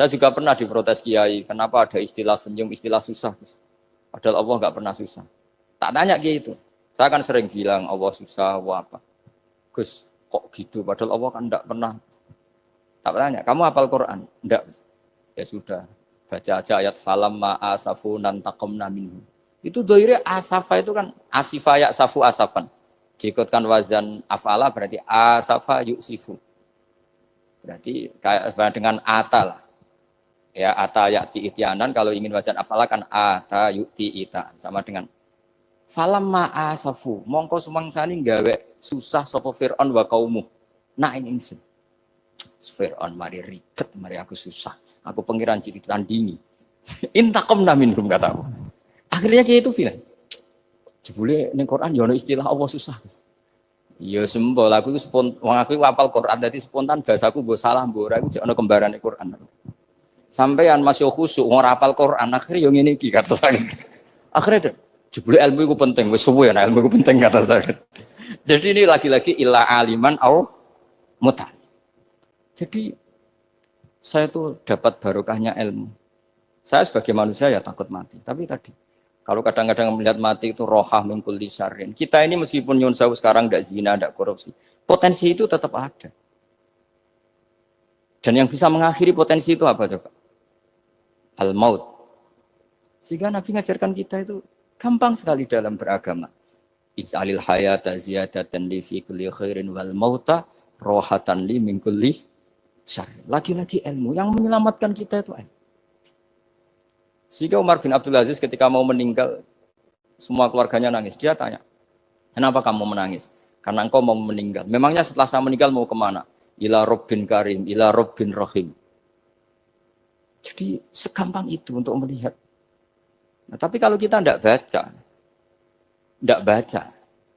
Saya juga pernah diprotes kiai, kenapa ada istilah senyum, istilah susah. Padahal Allah nggak pernah susah. Tak tanya kiai itu. Saya kan sering bilang Allah susah, Allah apa. Gus, kok gitu? Padahal Allah kan enggak pernah. Tak tanya, kamu hafal Quran? Enggak. Ya sudah, baca aja ayat falam ma'asafu nantakomna minhu. Itu doire asafa itu kan asifa ya safu asafan. Diikutkan wazan afala berarti asafa yuksifu. Berarti kayak dengan ata lah. Ya ata ya'ti ityanan, kalau ingin wazan afala kan ata yu'ti itaan. Sama dengan falam ma'asafu. Mongko sumangsani gawe susah sapa Fir'aun wa kaumu. Nah ini ingsun. Fir'aun mari ribet, mari aku susah. Aku pengiran ciri tandingi. Intakomna minhum kata aku. Akhirnya dia itu bilang, jebule ning Quran ya ono istilah Allah susah. Ya sembol aku itu wong aku hafal Quran dadi spontan bahasaku mbok salah mbok ora iku ono kembarane Quran. Sampeyan masih khusuk ora hafal Quran akhirnya yo ngene iki kata saya. Akhirnya jebule ilmu iku penting wis suwe nek ilmu iku penting kata saya. Jadi ini lagi-lagi illa aliman au muta. Jadi saya tuh dapat barokahnya ilmu. Saya sebagai manusia ya takut mati. Tapi tadi, kalau kadang-kadang melihat mati itu rohah min kulli syarrin. Kita ini meskipun nyun sewu sekarang tidak zina, tidak korupsi. Potensi itu tetap ada. Dan yang bisa mengakhiri potensi itu apa coba? Al-maut. Sehingga Nabi ngajarkan kita itu gampang sekali dalam beragama. Ij'alil hayata ziyadatan li fi kulli khairin wal mauta rohatan li min kulli syarrin. Lagi-lagi ilmu yang menyelamatkan kita itu ilmu. Sehingga Umar bin Abdul Aziz ketika mau meninggal, semua keluarganya nangis. Dia tanya, kenapa kamu menangis? Karena engkau mau meninggal. Memangnya setelah saya meninggal mau kemana? Ila Rabbin Karim, ila Rabbin Rahim. Jadi segampang itu untuk melihat. Nah, tapi kalau kita tidak baca,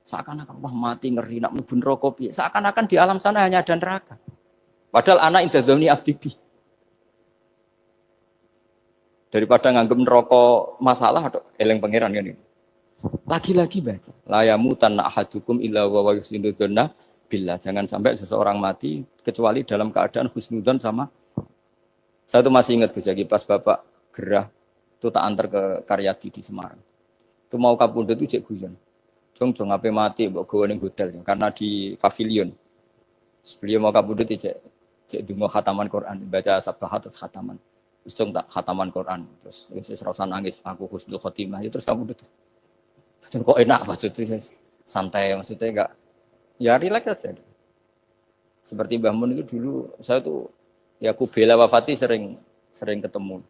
seakan-akan wah mati ngeri nak mlebu neraka piye. Seakan-akan di alam sana hanya ada neraka. Padahal anak indah dzoni abdi. Daripada nganggep neraka masalah atau eleng pangeran kan ini. Lagi-lagi baca. La yamutanna ahadukum illa wa yuhsinudzanna billah. Jangan sampai seseorang mati kecuali dalam keadaan husnudzon sama. Saya tuh masih ingat Gus Yaki pas Bapak gerah itu tak antar ke Karyadi di Semarang. Itu mau kapundhut itu cek guyon. Jong ape mati mbok gawe ning hotel karena di pavilion. Sebelum mau kapundhut cek donga khataman Quran, baca sabbahat terus khataman. Terus tak khataman Quran, terus rasa nangis, aku husnul khotimah, ya terus kamu betul. Betul kok enak maksudnya, santai maksudnya enggak, ya relax aja. Seperti Mbah Mun itu dulu, saya tuh, ya aku bela wafati sering ketemu.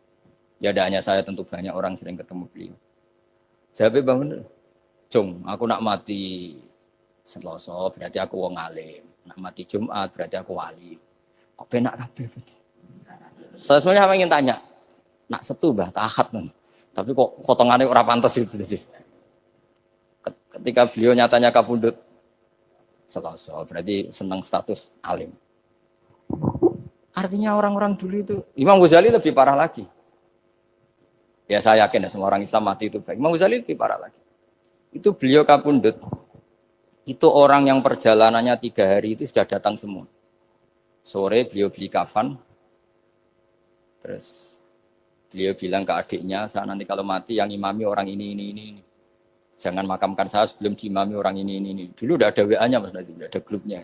Ya ada hanya saya, tentu banyak orang sering ketemu beliau. Jawabnya Mbah Mun, Jong, aku nak mati Selasa, berarti aku wong alim. Nak mati Jumat, berarti aku wali. Kok penak kabeh berarti. Saya sebenarnya ingin tanya, nak Setu Mbah Ahad nih. Tapi kok potongannya ora pantas itu. Ketika beliau nyatanya kapundhut Selasa, berarti senang status alim. Artinya orang-orang dulu itu, Imam Ghazali lebih parah lagi. Ya saya yakin ya semua orang Islam mati itu baik. Imam Ghazali lebih parah lagi. Itu beliau kapundhut, itu orang yang perjalanannya 3 hari itu sudah datang semua. Sore beliau beli kafan. Terus beliau bilang ke adiknya, saya nanti kalau mati yang imami orang ini. Jangan makamkan saya sebelum diimami orang ini. Dulu udah ada WA-nya Mas Nabi, udah ada grupnya.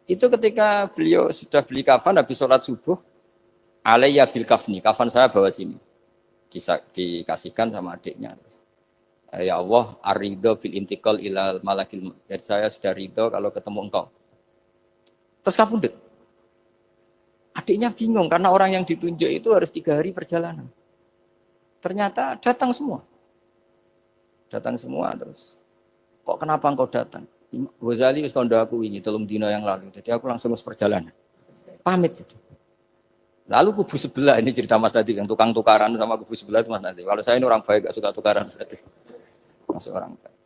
Itu ketika beliau sudah beli kafan, habis sholat subuh, alayya bil kafni, kafan saya bawa sini. Dikasihkan sama adiknya. Ya Allah, ar-ridho bil intiqal ilal malakil. Jadi saya sudah ridho kalau ketemu engkau. Terus kapundhut. Adiknya bingung karena orang yang ditunjuk itu harus 3 hari perjalanan. Ternyata datang semua. Terus. Kok kenapa engkau datang? Ghazali wis kandha aku wingi 3 dina yang lalu. Jadi aku langsung perjalanan. Pamit jadi. Lalu kubu sebelah ini cerita Mas Nadi yang tukang tukaran sama kubu sebelah itu Mas Nadi. Kalau saya ini orang baik gak suka tukaran berarti. Masuk orang baik.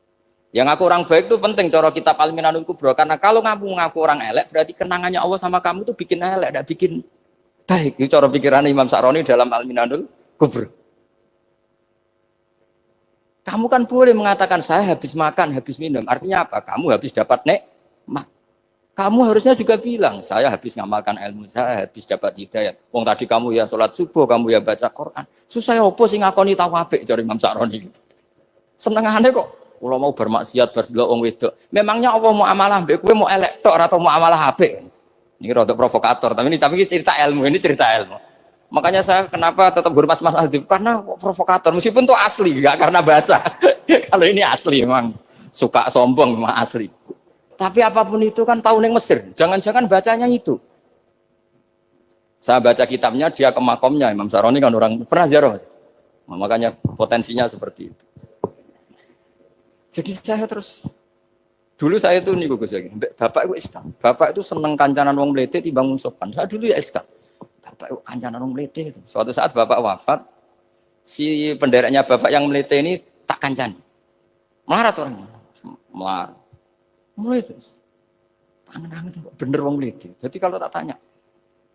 Yang aku orang baik itu penting cara kitab Al-Minanul Kubra karena kalau ngaku orang elek berarti kenangannya Allah sama kamu itu bikin elek, tidak bikin baik. Itu cara pikiran Imam Sa'roni dalam Al-Minanul Kubra. Kamu kan boleh mengatakan saya habis makan, habis minum. Artinya apa? Kamu habis dapat nikmat. Kamu harusnya juga bilang, saya habis ngamalkan ilmu, saya habis dapat hidayah. Wong tadi kamu ya sholat subuh, kamu ya baca Quran. Susah ya opo sing ngakoni tahu apik dari Imam Sa'roni gitu. Senengane kok kalau mau bermaksiat berdelok wong wedok. Memangnya Allah mau amalah mbek kowe mau elek tok atau mau amalah apik? Ini rada provokator, tapi ini cerita ilmu, ini cerita ilmu. Makanya saya kenapa tetap hormat Mas Adib karena provokator meskipun itu asli, enggak karena baca. Kalau ini asli memang suka sombong memang asli. Tapi apapun itu kan tahun yang Mesir. Jangan-jangan bacanya itu. Saya baca kitabnya, dia ke makomnya. Imam Sa'roni kan orang pernah ziarah. Nah, makanya potensinya seperti itu. Jadi saya terus, dulu saya itu nih Gus Yagi, bapak itu Islam. Bapak itu seneng kancanan wong mlete timbang wong sopan. Saya dulu ya Islam. Bapak itu kancanan wong mlete itu. Suatu saat bapak wafat, si pendereknya bapak yang mlete ini tak kancani. Melarat orangnya. Melarat. Mulai terus. Tangan-tangan bener wong mlete. Jadi kalau tak tanya,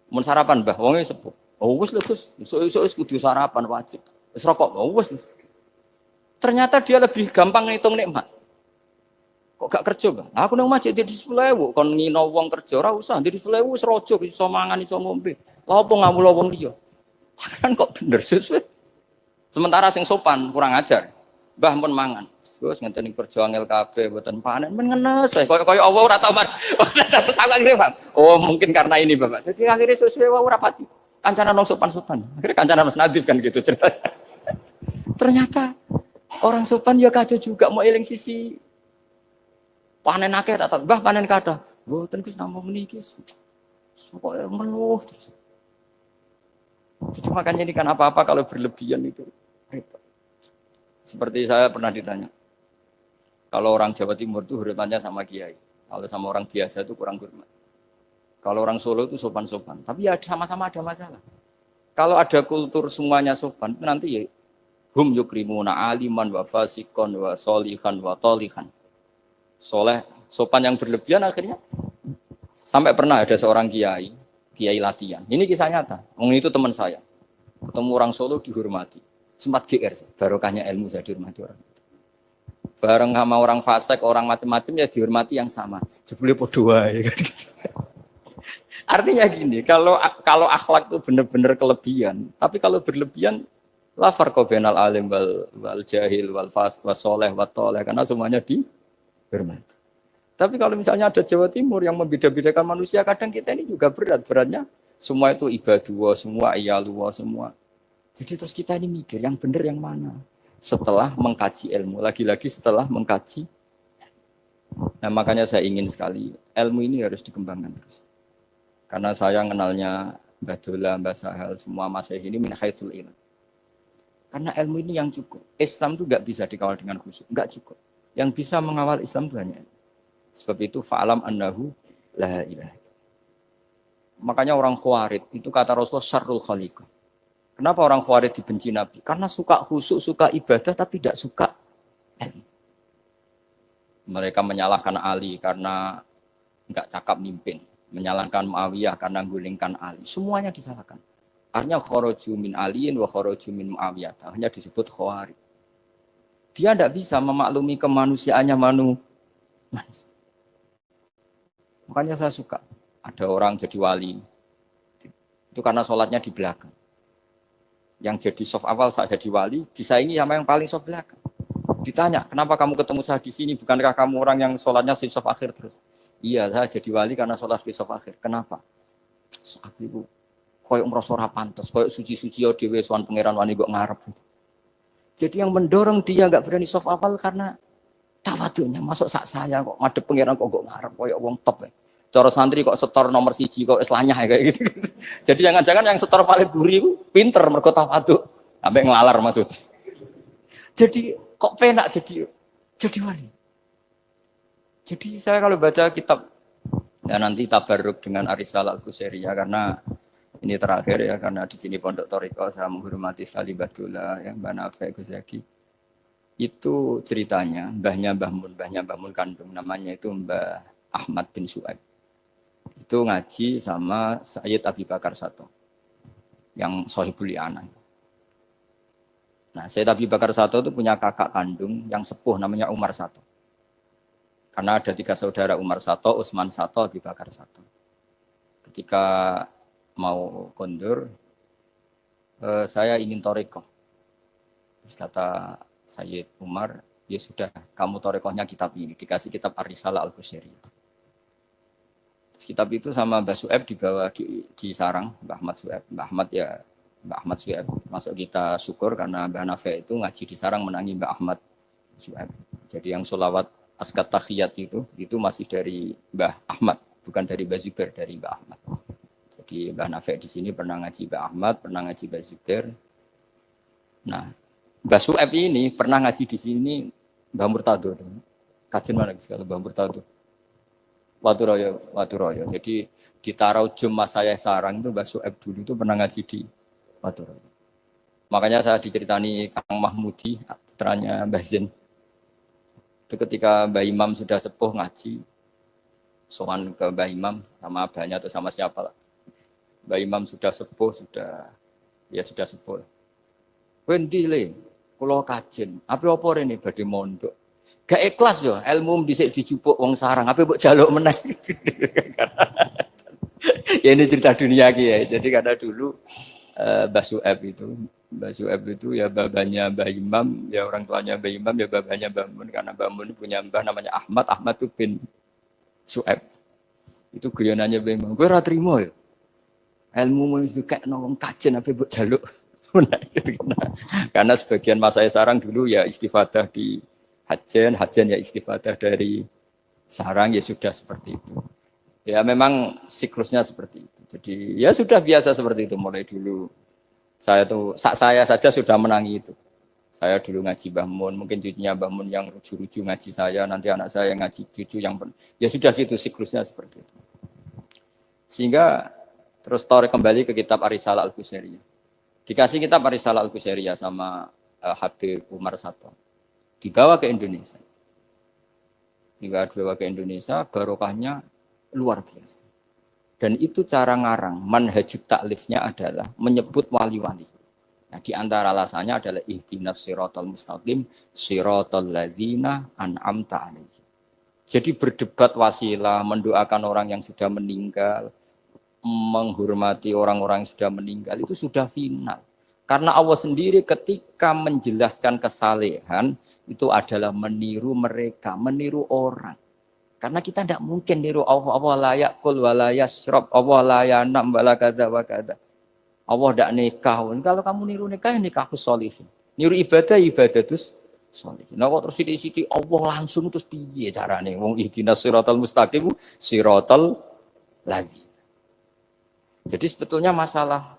mau sarapan Mbah, wongnya sepuh. Oh wis lho Gus, esuk kudu sarapan wajib. Wis rokok, oh wis. Ternyata dia lebih gampang ngitung nikmat. Kok gak kerja, Bang? Aku nang masjid di 10.000, kon ngino wong kerja ora usah, di 10.000 wis rojo iso mangan iso ngombe. Lha opo ngawula wong liya? Kan kok bener sesuai. Sementara sing sopan kurang ajar. Mbah pun mangan. Terus ngenteni kerja angel kabeh mboten panen men ngenes. Koyo Allah ora tau man. Aku akhirnya paham. Oh, mungkin karena ini, Bapak. Jadi akhirnya sesuai wae ora pati. Kancanan wong sopan-sopan. Akhirnya kancanan Mas Nadif kan gitu ceritanya. Ternyata orang sopan ya kacau juga mau eling sisi panen akeh tak Mbah panen kathah. Mboten Gus namung meniki. Pokoke meluh terus. Jadi makanya ini kan apa-apa kalau berlebihan itu repot. Seperti saya pernah ditanya, kalau orang Jawa Timur itu hormatnya sama kiai, kalau sama orang biasa itu kurang hormat. Kalau orang Solo itu sopan-sopan, tapi ya sama-sama ada masalah. Kalau ada kultur semuanya sopan, nanti ya hum yukrimuna aliman wa fasikon wa solihan wa tolihan. Soleh, sopan yang berlebihan akhirnya sampai pernah ada seorang kiai latihan. Ini kisah nyata. Itu teman saya. Ketemu orang Solo dihormati. Sempat GR, barokahnya ilmu saya dihormati orang itu. Bareng sama orang fasik, orang macam-macam ya dihormati yang sama. Jebule padha wae kan gitu. Artinya gini, kalau akhlak itu benar-benar kelebihan, tapi kalau berlebihan la farqa bainal alim wal jahil wal fas was soleh wat toleh karena semuanya dihormati. Tapi kalau misalnya ada Jawa Timur yang membeda-bedakan manusia, kadang kita ini juga beratnya semua itu ibadullah, semua iyalullah, semua. Jadi terus kita ini mikir yang benar yang mana? Setelah mengkaji ilmu, lagi-lagi setelah mengkaji. Nah makanya saya ingin sekali ilmu ini harus dikembangkan terus. Karena saya kenalnya Mbah Dola, Mbah Sahal, semua masih ini min haitsul ilm. Karena ilmu ini yang cukup. Islam itu enggak bisa dikawal dengan khusyuk, enggak cukup. Yang bisa mengawal Islam itu hanya. Sebab itu fa'alam annahu la ilaha. Makanya orang Khawarij itu kata Rasulullah syarrul khaliqah. Kenapa orang Khawarij dibenci Nabi? Karena suka khusyuk, suka ibadah, tapi tidak suka ilmu. Mereka menyalahkan Ali karena enggak cakap mimpin. Menyalahkan Muawiyah karena gulingkan Ali. Semuanya disalahkan. Artinya kharaju min aliyin wa kharaju min Muawiyah. Hanya disebut Khawarij. Dia tidak bisa memaklumi kemanusiaannya manusia. Makanya saya suka. Ada orang jadi wali. Itu karena sholatnya di belakang. Yang jadi soft awal saat jadi wali disaingi sama yang paling soft belakang. Ditanya, kenapa kamu ketemu saya di sini? Bukankah kamu orang yang sholatnya di soft akhir terus? Iya, saya jadi wali karena sholat di soft akhir. Kenapa? Aku itu koyok merasa ora pantes, koyok suci-suci yo dhewe sowan pangeran wani kok ngarep. Jadi yang mendorong dia enggak berani soft awal karena tawadhunya. Masuk sak saya kok ngadep pangeran kok ngarep koyok wong top. Cara santri kok setor nomor 1 kok wis lanyah kayak gitu. Jadi jangan-jangan yang setor paling guri itu pinter mergo tawadhu sampai ngelalar maksud. Jadi kok penak jadi wali. Jadi saya kalau baca kitab ya nanti tabarruk dengan Arisalah Al-Qusairiyah karena ini terakhir ya karena di sini Pondok Thariqah saya menghormati sekali Mbah Dola ya Mbah Nafi Gus Yaki. Itu ceritanya mbahnya Mbah Mun kandung namanya itu Mbah Ahmad bin Su'aib. Itu ngaji sama Sayyid Abi Bakar Sato yang Sohibul Li'anah. Nah Sayyid Abi Bakar Sato itu punya kakak kandung yang sepuh namanya Umar Sato. Karena ada 3 saudara, Umar satu, Utsman satu, Abu Bakar satu. Ketika mau kondur, saya ingin torekoh. Terus kata Sayyid Umar, ya sudah, kamu torekohnya kitab ini. Dikasih kitab Ar-Risalah Al-Qusairi. Terus kitab itu sama Mbah Su'eb dibawa di sarang, Mbah Ahmad Su'eb. Mbah Ahmad Su'eb. Masuk kita syukur karena Mbah Nafi itu ngaji di sarang menangi Mbah Ahmad Su'eb. Jadi yang sholawat askat takhiyat itu masih dari Mbah Ahmad, bukan dari Mbah Zubair, dari Mbah Ahmad. Jadi Mbah Nafi di sini pernah ngaji Mbah Ahmad, pernah ngaji Mbah Zubair. Nah, Mbah Su'eb ini pernah ngaji di sini Mbah Murtado. Kajian mana sekali Mbah Murtado? Waturoyo. Jadi di Taraujum Mas saya sarang itu Mbah Su'eb dulu itu pernah ngaji di Waturoyo. Makanya saya diceritani Kang Mahmudi, putranya Mbah Zain. Itu ketika Mbah Imam sudah sepuh ngaji, sowan ke Mbah Imam sama abahnya atau sama siapa lah. Mbah Imam sudah sepuh, sudah sepuh. Wendi le, kula kajen, apa rene badhe mondok. Gak ikhlas yo, ilmu dhisik dijupuk wong sarang, apa mbok jaluk meneh. Ya ini cerita dunia ki ya. Jadi karena dulu Mbah Su'eb itu ya babanya Mbah Imam, ya orang tuanya Mbah Imam, ya babanya Mbah Mun. Karena Mbah Mun punya mbah namanya Ahmad itu bin Su'eb. Itu guyonannya Mbah Imam. Kowe ora trimo ya. Ilmu itu kayak nong kajen apa mbok jaluk. Karena sebagian masa saya sarang dulu ya istifadah di hajen ya istifadah dari sarang, ya sudah seperti itu. Ya memang siklusnya seperti itu. Jadi ya sudah biasa seperti itu mulai dulu. Saya saja sudah menangi itu. Saya dulu ngaji Mbah Mun, mungkin cucunya Mbah Mun yang ruju-ruju ngaji saya, nanti anak saya yang ngaji cucu yang ya sudah gitu siklusnya seperti itu. Sehingga terus tarik kembali ke kitab Ar-Risalah Al-Qusairi. Dikasih kitab Ar-Risalah Al-Qusairi sama Habib Umar Sato. Dibawa ke Indonesia. Dibawa ke Indonesia, barokahnya luar biasa. Dan itu cara ngarang, manhajut taklifnya adalah menyebut wali-wali. Nah, di antara alasannya adalah ihdinas siratal mustaqim, siratal ladzina an'amta alaihim. Jadi berdebat wasilah, mendoakan orang yang sudah meninggal, menghormati orang-orang yang sudah meninggal itu sudah final. Karena Allah sendiri ketika menjelaskan kesalehan itu adalah meniru mereka, meniru orang. Karena kita tidak mungkin niru Allah la yakul wa la yashrab, Allah la yanam wa la kadza wa kadza. Allah tidak nikah. Kalau kamu niru nikah, ya nikahus sholihin. Niru ibadah terus sholihin. Nah kok terus sithik-sithik Allah langsung terus piye carane? Wong ihdinas siratal mustaqim, siratal ladzina. Jadi sebetulnya masalah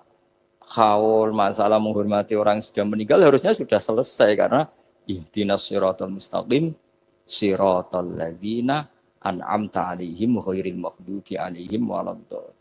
haul, masalah menghormati orang yang sudah meninggal harusnya sudah selesai karena ihdinas siratal mustaqim siratal ladzina an'amta alaihim ghairil maghdubi alaihim waladdallin.